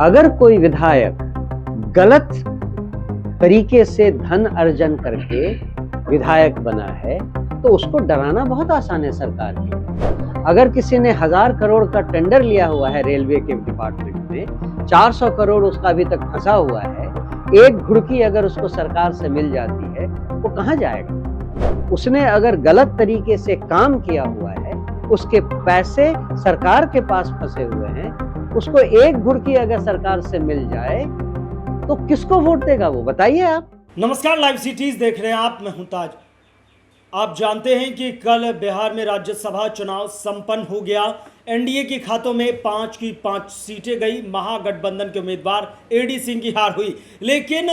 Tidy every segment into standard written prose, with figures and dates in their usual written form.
अगर कोई विधायक गलत तरीके से धन अर्जन करके विधायक बना है तो उसको डराना बहुत आसान है सरकार के लिए। अगर किसी ने 1000 करोड़ का टेंडर लिया हुआ है रेलवे के डिपार्टमेंट में, 400 करोड़ उसका अभी तक फंसा हुआ है, एक घुड़की अगर उसको सरकार से मिल जाती है वो कहाँ जाएगा? उसने अगर गलत तरीके से काम किया हुआ है, उसके पैसे सरकार के पास फंसे हुए हैं, उसको एक घुड़की अगर सरकार से मिल जाए तो किसको वोट देगा वो बताइए आप। नमस्कार, लाइव सिटीज देख रहे हैं आप। मैं हूं ताज। आप जानते हैं कि कल बिहार में राज्यसभा चुनाव संपन्न हो गया। एनडीए के खातों में 5 की 5 सीटें गई। महागठबंधन के उम्मीदवार एडी सिंह की हार हुई, लेकिन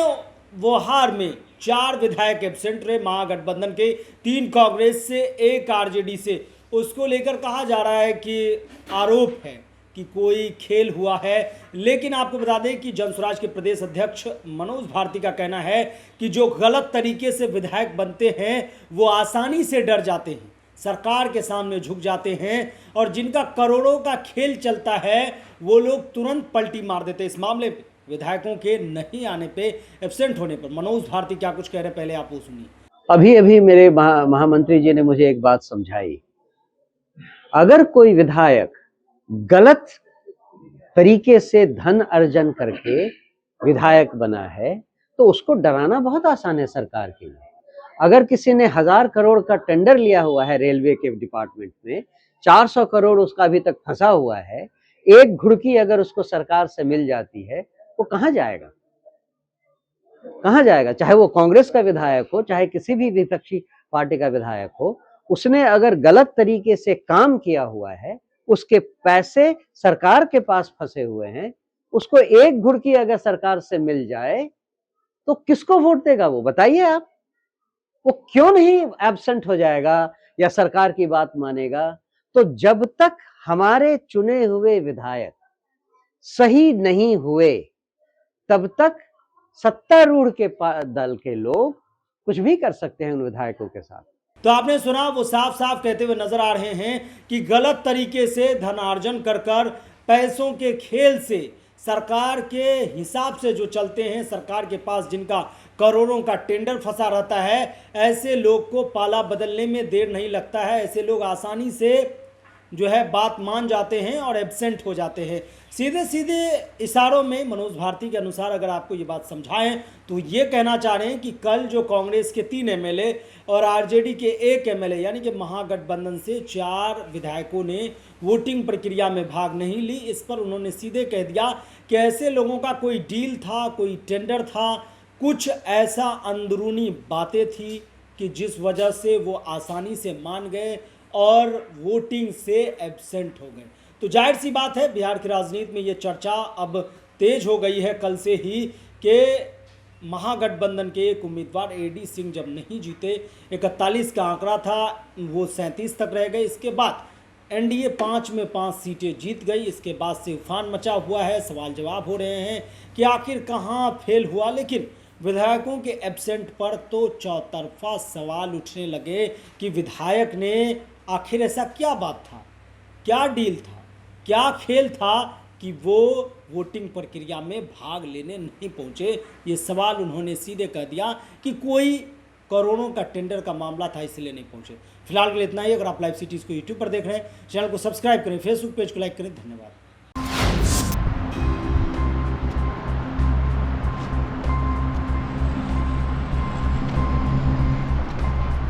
वो हार में 4 विधायक एब्सेंट रहे। महागठबंधन के 3 कांग्रेस से, 1 आरजेडी से। उसको लेकर कहा जा रहा है कि आरोप है कि कोई खेल हुआ है। लेकिन आपको बता दें कि जनसुराज के प्रदेश अध्यक्ष मनोज भारती का कहना है कि जो गलत तरीके से विधायक बनते हैं वो आसानी से डर जाते हैं, सरकार के सामने झुक जाते हैं, और जिनका करोड़ों का खेल चलता है वो लोग तुरंत पलटी मार देते हैं। इस मामले में विधायकों के नहीं आने पे, एब्सेंट होने पर मनोज भारती क्या कुछ कह रहे हैं, पहले आप वो सुनिए। अभी अभी मेरे महामंत्री जी ने मुझे एक बात समझाई। अगर कोई विधायक गलत तरीके से धन अर्जन करके विधायक बना है तो उसको डराना बहुत आसान है सरकार के लिए। अगर किसी ने 1000 करोड़ का टेंडर लिया हुआ है रेलवे के डिपार्टमेंट में, 400 करोड़ उसका अभी तक फंसा हुआ है, एक घुड़की अगर उसको सरकार से मिल जाती है वो कहाँ जाएगा? कहाँ जाएगा? चाहे वो कांग्रेस का विधायक हो, चाहे किसी भी विपक्षी पार्टी का विधायक हो, उसने अगर गलत तरीके से काम किया हुआ है, उसके पैसे सरकार के पास फंसे हुए हैं, उसको एक घुड़की अगर सरकार से मिल जाए तो किसको वोट देगा वो बताइए आप। वो क्यों नहीं एब्सेंट हो जाएगा या सरकार की बात मानेगा? तो जब तक हमारे चुने हुए विधायक सही नहीं हुए तब तक सत्तारूढ़ के दल के लोग कुछ भी कर सकते हैं उन विधायकों के साथ। तो आपने सुना, वो साफ साफ कहते हुए नजर आ रहे हैं कि गलत तरीके से धनार्जन कर पैसों के खेल से, सरकार के हिसाब से जो चलते हैं, सरकार के पास जिनका करोड़ों का टेंडर फंसा रहता है, ऐसे लोग को पाला बदलने में देर नहीं लगता है। ऐसे लोग आसानी से जो है बात मान जाते हैं और एब्सेंट हो जाते हैं। सीधे सीधे इशारों में मनोज भारती के अनुसार अगर आपको ये बात समझाएं तो ये कहना चाह रहे हैं कि कल जो कांग्रेस के 3 एमएलए और आरजेडी के 1 एमएलए, यानी कि महागठबंधन से 4 विधायकों ने वोटिंग प्रक्रिया में भाग नहीं ली। इस पर उन्होंने सीधे कह दिया कि ऐसे लोगों का कोई डील था, कोई टेंडर था, कुछ ऐसा अंदरूनी बातें थी कि जिस वजह से वो आसानी से मान गए और वोटिंग से एब्सेंट हो गए। तो जाहिर सी बात है, बिहार की राजनीति में ये चर्चा अब तेज हो गई है कल से ही कि महागठबंधन के एक उम्मीदवार एडी सिंह जब नहीं जीते, 41 का आंकड़ा था, वो 37 तक रह गए। इसके बाद एनडीए 5 में 5 सीटें जीत गई। इसके बाद से उफान मचा हुआ है। सवाल जवाब हो रहे हैं कि आखिर कहाँ फेल हुआ। लेकिन विधायकों के एब्सेंट पर तो चौतरफा सवाल उठने लगे कि विधायक ने आखिर ऐसा क्या बात था, क्या डील था, क्या खेल था कि वो वोटिंग प्रक्रिया में भाग लेने नहीं पहुंचे। ये सवाल उन्होंने सीधे कह दिया कि कोई करोड़ों का टेंडर का मामला था इसलिए नहीं पहुंचे। फिलहाल के लिए इतना ही। अगर आप लाइव सिटीज़ को यूट्यूब पर देख रहे हैं, चैनल को सब्सक्राइब करें, फेसबुक पेज को लाइक करें। धन्यवाद।